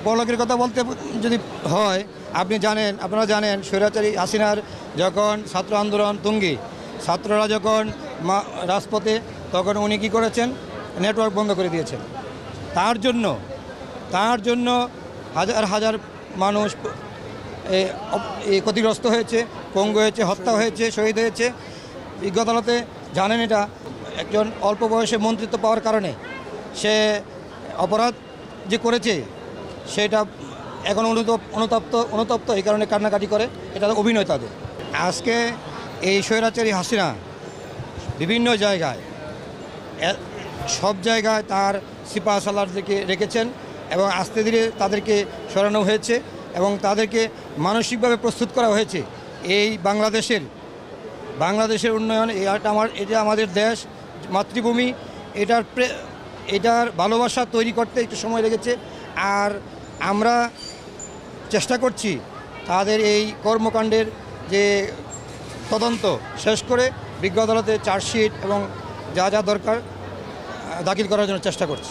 পরলোকের কথা বলতে যদি হয়, আপনারা জানেন স্বৈরাচারী হাসিনার যখন ছাত্র আন্দোলন তুঙ্গি, ছাত্ররা যখন রাজপথে, তখন উনি কী করেছেন, নেটওয়ার্ক বন্ধ করে দিয়েছেন। তার জন্য হাজার হাজার মানুষ ক্ষতিগ্রস্ত হয়েছে, পঙ্গু হয়েছে, হত্যা হয়েছে, শহীদ হয়েছে। বিজ্ঞ আদালতে জানেন, এটা একজন অল্প বয়সে মন্ত্রিত্ব পাওয়ার কারণে সে অপরাধ যে করেছে সেটা এখন অনুতপ্ত, এই কারণে কান্নাকাটি করে। এটা অভিনয় তাদের। আজকে এই স্বৈরাচারী হাসিনা বিভিন্ন জায়গায়, সব জায়গায় তার সিপাহসালারদেরকে রেখেছেন এবং আস্তে ধীরে তাদেরকে সরানো হয়েছে এবং তাদেরকে মানসিকভাবে প্রস্তুত করা হয়েছে এই বাংলাদেশের উন্নয়ন। এটা আমাদের দেশ, মাতৃভূমি, এটার ভালোবাসা তৈরি করতে একটু সময় লেগেছে। আর আমরা চেষ্টা করছি তাদের এই কর্মকাণ্ডের যে তদন্ত শেষ করে বিজ্ঞ আদালতে চার্জশিট এবং যা যা দরকার দাখিল করার জন্য চেষ্টা করছি।